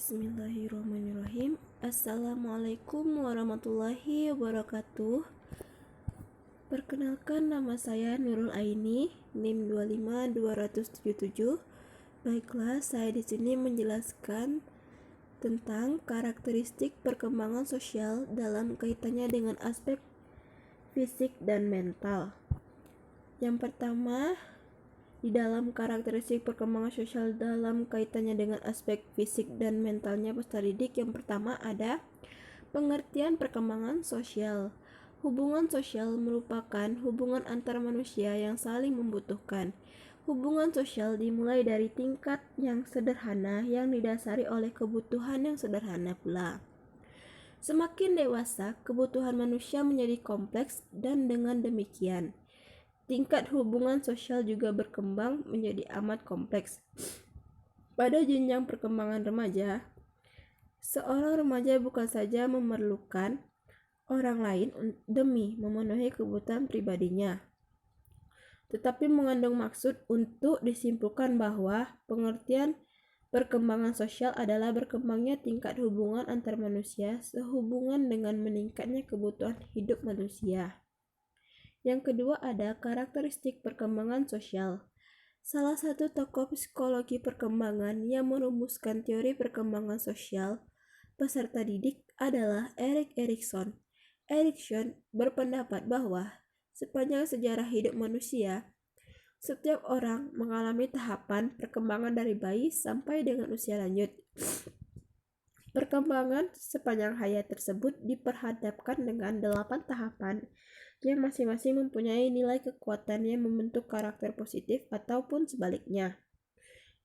Bismillahirrahmanirrahim. Assalamualaikum warahmatullahi wabarakatuh. Perkenalkan, nama saya Nurul Aini, NIM 25277. Baiklah, saya di sini menjelaskan tentang karakteristik perkembangan sosial dalam kaitannya dengan aspek fisik dan mental. Yang pertama, di dalam karakteristik perkembangan sosial dalam kaitannya dengan aspek fisik dan mentalnya peserta didik, yang pertama ada pengertian perkembangan sosial. Hubungan sosial merupakan hubungan antar manusia yang saling membutuhkan. Hubungan sosial dimulai dari tingkat yang sederhana yang didasari oleh kebutuhan yang sederhana pula. Semakin dewasa, kebutuhan manusia menjadi kompleks dan dengan demikian tingkat hubungan sosial juga berkembang menjadi amat kompleks. Pada jenjang perkembangan remaja, seorang remaja bukan saja memerlukan orang lain demi memenuhi kebutuhan pribadinya, tetapi mengandung maksud untuk disimpulkan bahwa pengertian perkembangan sosial adalah berkembangnya tingkat hubungan antar manusia sehubungan dengan meningkatnya kebutuhan hidup manusia. Yang kedua ada karakteristik perkembangan sosial. Salah satu tokoh psikologi perkembangan yang merumuskan teori perkembangan sosial peserta didik adalah Erik Erikson. Erikson berpendapat bahwa sepanjang sejarah hidup manusia, setiap orang mengalami tahapan perkembangan dari bayi sampai dengan usia lanjut. Perkembangan sepanjang hayat tersebut diperhadapkan dengan 8 tahapan yang masing-masing mempunyai nilai kekuatan yang membentuk karakter positif ataupun sebaliknya.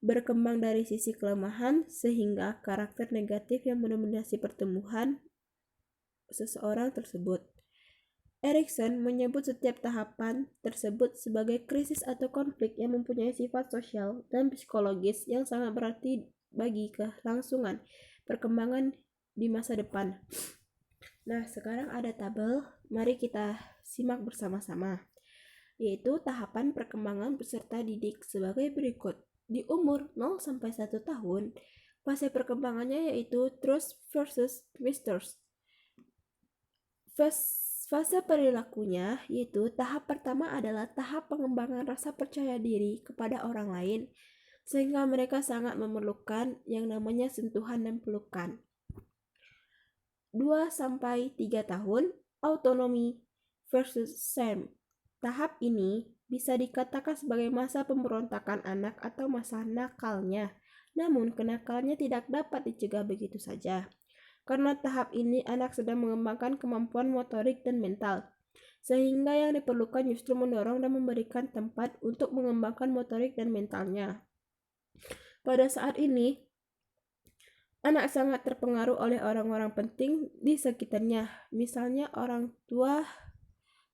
Berkembang dari sisi kelemahan sehingga karakter negatif yang mendominasi pertumbuhan seseorang tersebut. Erikson menyebut setiap tahapan tersebut sebagai krisis atau konflik yang mempunyai sifat sosial dan psikologis yang sangat berarti bagi kelangsungan perkembangan di masa depan. Nah, sekarang ada tabel, mari kita simak bersama-sama, yaitu tahapan perkembangan peserta didik sebagai berikut. Di umur 0-1 tahun, fase perkembangannya yaitu trust versus mistrust. Fase perilakunya yaitu tahap pertama adalah tahap pengembangan rasa percaya diri kepada orang lain, sehingga mereka sangat memerlukan yang namanya sentuhan dan pelukan. 2-3 tahun, autonomi versus shame. Tahap ini bisa dikatakan sebagai masa pemberontakan anak atau masa nakalnya. Namun kenakalannya tidak dapat dicegah begitu saja. Karena tahap ini anak sedang mengembangkan kemampuan motorik dan mental. Sehingga yang diperlukan justru mendorong dan memberikan tempat untuk mengembangkan motorik dan mentalnya. Pada saat ini, anak sangat terpengaruh oleh orang-orang penting di sekitarnya, misalnya orang tua,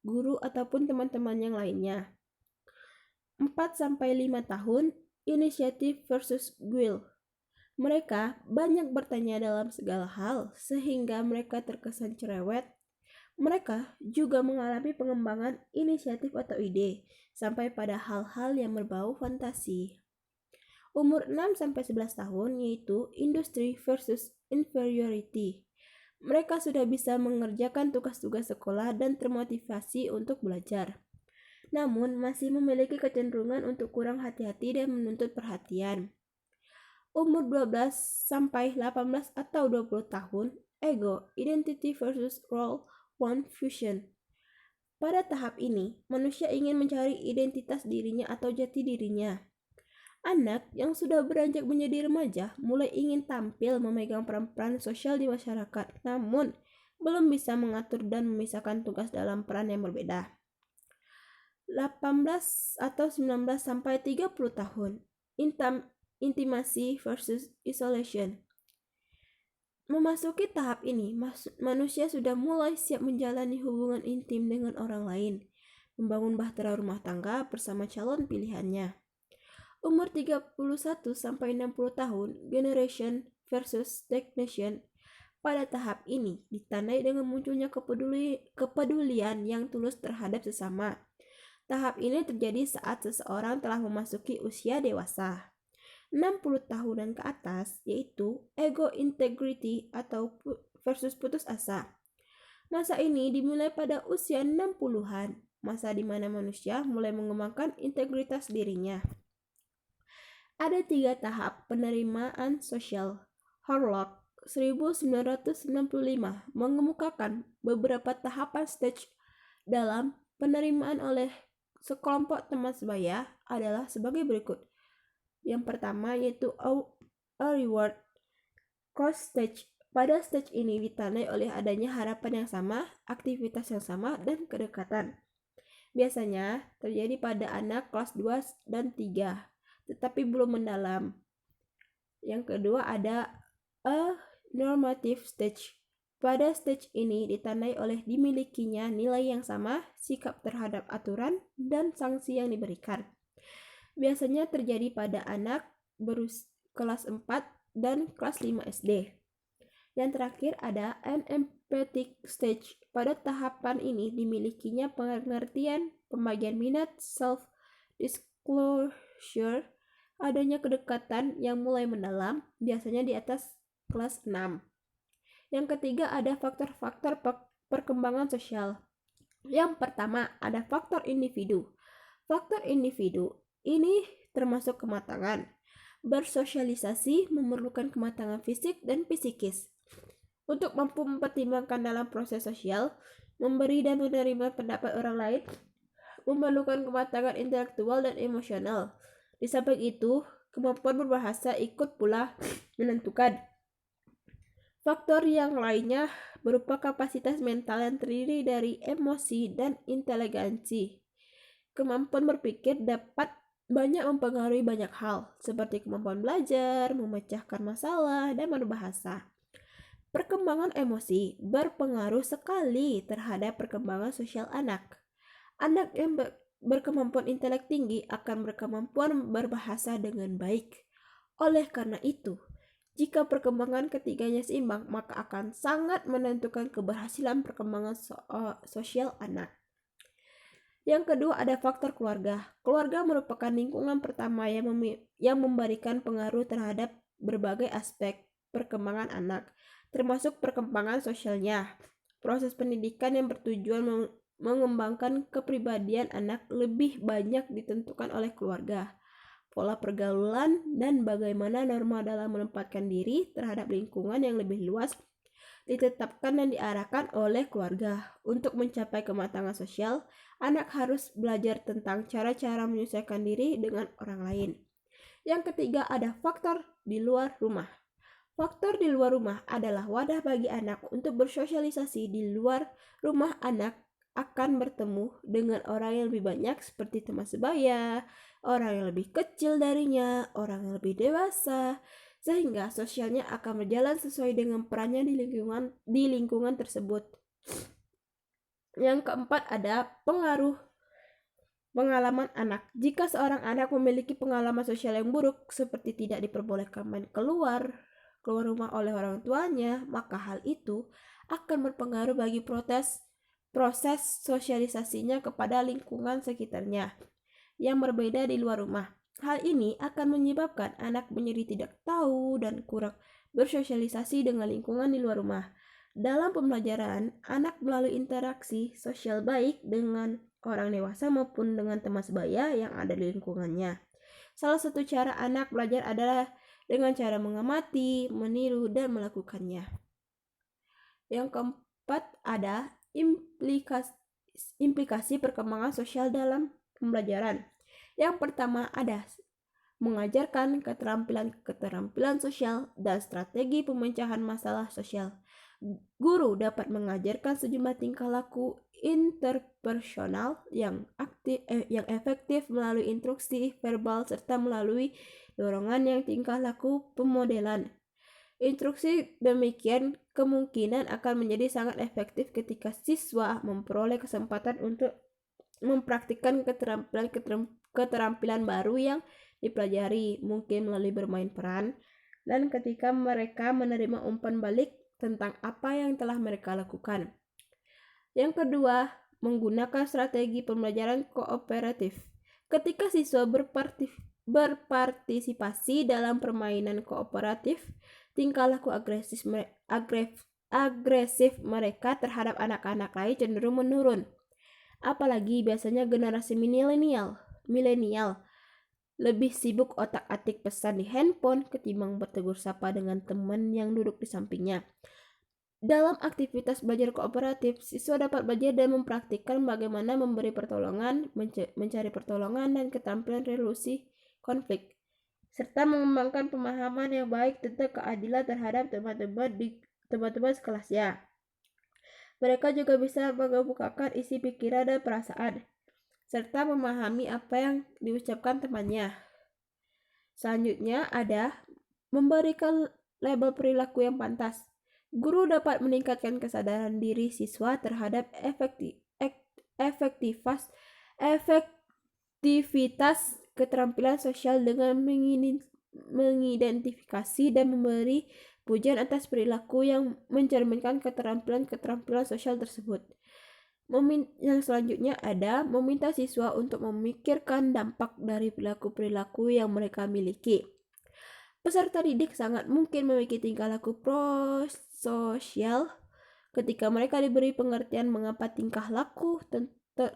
guru, ataupun teman-teman yang lainnya. 4-5 tahun, inisiatif versus will. Mereka banyak bertanya dalam segala hal, sehingga mereka terkesan cerewet. Mereka juga mengalami pengembangan inisiatif atau ide, sampai pada hal-hal yang berbau fantasi. Umur 6-11 tahun yaitu industri versus inferiority. Mereka sudah bisa mengerjakan tugas-tugas sekolah dan termotivasi untuk belajar. Namun masih memiliki kecenderungan untuk kurang hati-hati dan menuntut perhatian. Umur 12-18 atau 20 tahun, ego, identity versus role, one fusion. Pada tahap ini, manusia ingin mencari identitas dirinya atau jati dirinya. Anak yang sudah beranjak menjadi remaja mulai ingin tampil memegang peran-peran sosial di masyarakat, namun belum bisa mengatur dan memisahkan tugas dalam peran yang berbeda. 18 atau 19 sampai 30 tahun, intimasi versus isolation. Memasuki tahap ini, manusia sudah mulai siap menjalani hubungan intim dengan orang lain, membangun bahtera rumah tangga bersama calon pilihannya. Umur 31-60 tahun, generation versus stagnation. Pada tahap ini ditandai dengan munculnya kepedulian yang tulus terhadap sesama. Tahap ini terjadi saat seseorang telah memasuki usia dewasa. 60 tahunan ke atas, yaitu ego integrity atau versus putus asa. Masa ini dimulai pada usia 60-an, masa di mana manusia mulai mengembangkan integritas dirinya. Ada 3 tahap penerimaan sosial. Horlock 1995 mengemukakan beberapa tahapan stage dalam penerimaan oleh sekelompok teman sebaya adalah sebagai berikut. Yang pertama yaitu a reward cost stage. Pada stage ini ditandai oleh adanya harapan yang sama, aktivitas yang sama, dan kedekatan. Biasanya terjadi pada anak kelas 2 dan 3, tetapi belum mendalam. Yang kedua ada a normative stage. Pada stage ini ditandai oleh dimilikinya nilai yang sama, sikap terhadap aturan, dan sanksi yang diberikan. Biasanya terjadi pada anak kelas 4 dan kelas 5 SD. Yang terakhir ada an empathic stage. Pada tahapan ini dimilikinya pengertian, pembagian minat, self-disclosure, adanya kedekatan yang mulai mendalam, biasanya di atas kelas 6. Yang ketiga ada faktor-faktor perkembangan sosial. Yang pertama ada faktor individu. Faktor individu ini termasuk kematangan. Bersosialisasi memerlukan kematangan fisik dan psikis. Untuk mampu mempertimbangkan dalam proses sosial, memberi dan menerima pendapat orang lain, memerlukan kematangan intelektual dan emosional. Di samping itu, kemampuan berbahasa ikut pula menentukan. Faktor yang lainnya berupa kapasitas mental yang terdiri dari emosi dan inteligensi. Kemampuan berpikir dapat banyak mempengaruhi banyak hal, seperti kemampuan belajar, memecahkan masalah, dan berbahasa. Perkembangan emosi berpengaruh sekali terhadap perkembangan sosial anak. Anak yang berkemampuan intelek tinggi akan berkemampuan berbahasa dengan baik. Oleh karena itu, jika perkembangan ketiganya seimbang, maka akan sangat menentukan keberhasilan perkembangan sosial anak. Yang kedua ada faktor keluarga. Keluarga merupakan lingkungan pertama yang memberikan pengaruh terhadap berbagai aspek perkembangan anak, termasuk perkembangan sosialnya. Proses pendidikan yang bertujuan mengembangkan kepribadian anak lebih banyak ditentukan oleh keluarga. Pola pergaulan dan bagaimana norma dalam menempatkan diri terhadap lingkungan yang lebih luas ditetapkan dan diarahkan oleh keluarga. Untuk mencapai kematangan sosial, anak harus belajar tentang cara-cara menyesuaikan diri dengan orang lain. Yang ketiga ada faktor di luar rumah. Faktor di luar rumah adalah wadah bagi anak untuk bersosialisasi. Di luar rumah anak akan bertemu dengan orang yang lebih banyak seperti teman sebaya, orang yang lebih kecil darinya, orang yang lebih dewasa, sehingga sosialnya akan berjalan sesuai dengan perannya di lingkungan tersebut. Yang keempat ada pengaruh pengalaman anak. Jika seorang anak memiliki pengalaman sosial yang buruk, seperti tidak diperbolehkan main keluar rumah oleh orang tuanya, maka hal itu akan berpengaruh bagi proses sosialisasinya kepada lingkungan sekitarnya yang berbeda di luar rumah. Hal ini akan menyebabkan anak menjadi tidak tahu dan kurang bersosialisasi dengan lingkungan di luar rumah. Dalam pembelajaran, anak melalui interaksi sosial baik dengan orang dewasa maupun dengan teman sebaya yang ada di lingkungannya. Salah satu cara anak belajar adalah dengan cara mengamati, meniru, dan melakukannya. Yang keempat ada implikasi perkembangan sosial dalam pembelajaran. Yang pertama ada mengajarkan keterampilan sosial dan strategi pemecahan masalah sosial. Guru dapat mengajarkan sejumlah tingkah laku interpersonal yang efektif melalui instruksi verbal serta melalui dorongan yang tingkah laku pemodelan. Instruksi demikian kemungkinan akan menjadi sangat efektif ketika siswa memperoleh kesempatan untuk mempraktikkan keterampilan baru yang dipelajari, mungkin melalui bermain peran, dan ketika mereka menerima umpan balik tentang apa yang telah mereka lakukan. Yang kedua, menggunakan strategi pembelajaran kooperatif. Ketika siswa berpartisipasi dalam permainan kooperatif, tingkah laku agresif mereka terhadap anak-anak lain cenderung menurun. Apalagi biasanya generasi milenial lebih sibuk otak-atik pesan di handphone ketimbang bertegur sapa dengan teman yang duduk di sampingnya. Dalam aktivitas belajar kooperatif, siswa dapat belajar dan mempraktikkan bagaimana memberi pertolongan, mencari pertolongan, dan keterampilan resolusi konflik, serta mengembangkan pemahaman yang baik tentang keadilan terhadap teman-teman sekelasnya. Mereka juga bisa mengemukakan isi pikiran dan perasaan, serta memahami apa yang diucapkan temannya. Selanjutnya ada memberikan label perilaku yang pantas. Guru dapat meningkatkan kesadaran diri siswa terhadap efektivitas keterampilan sosial dengan mengidentifikasi dan memberi pujian atas perilaku yang mencerminkan keterampilan sosial tersebut. Yang selanjutnya ada meminta siswa untuk memikirkan dampak dari perilaku-perilaku yang mereka miliki. Peserta didik sangat mungkin memiliki tingkah laku prososial ketika mereka diberi pengertian mengapa tingkah laku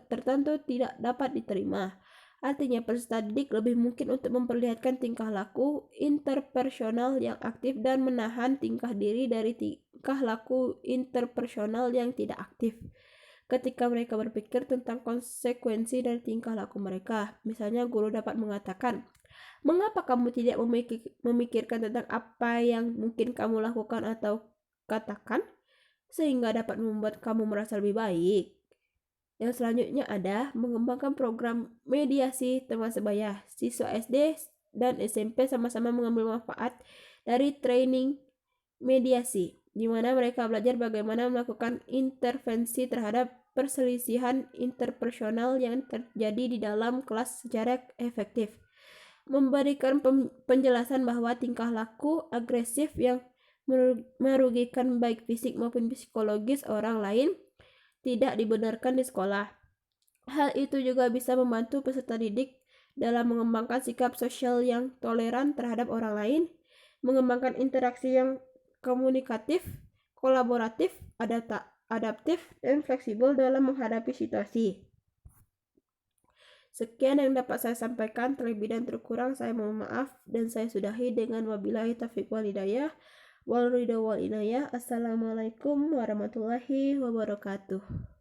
tertentu tidak dapat diterima. Artinya peserta didik lebih mungkin untuk memperlihatkan tingkah laku interpersonal yang aktif dan menahan tingkah diri dari tingkah laku interpersonal yang tidak aktif ketika mereka berpikir tentang konsekuensi dari tingkah laku mereka. Misalnya guru dapat mengatakan, "Mengapa kamu tidak memikirkan tentang apa yang mungkin kamu lakukan atau katakan sehingga dapat membuat kamu merasa lebih baik?" Yang selanjutnya ada mengembangkan program mediasi teman sebaya. Siswa SD dan SMP sama-sama mengambil manfaat dari training mediasi, di mana mereka belajar bagaimana melakukan intervensi terhadap perselisihan interpersonal yang terjadi di dalam kelas secara efektif. Memberikan penjelasan bahwa tingkah laku agresif yang merugikan baik fisik maupun psikologis orang lain tidak dibenarkan di sekolah. Hal itu juga bisa membantu peserta didik dalam mengembangkan sikap sosial yang toleran terhadap orang lain, mengembangkan interaksi yang komunikatif, kolaboratif, adaptif, dan fleksibel dalam menghadapi situasi. Sekian yang dapat saya sampaikan, terlebih dan terkurang saya mohon maaf, dan saya sudahi dengan wabillahi taufiq wal hidayah wal ridha wal inayah. Assalamualaikum warahmatullahi wabarakatuh.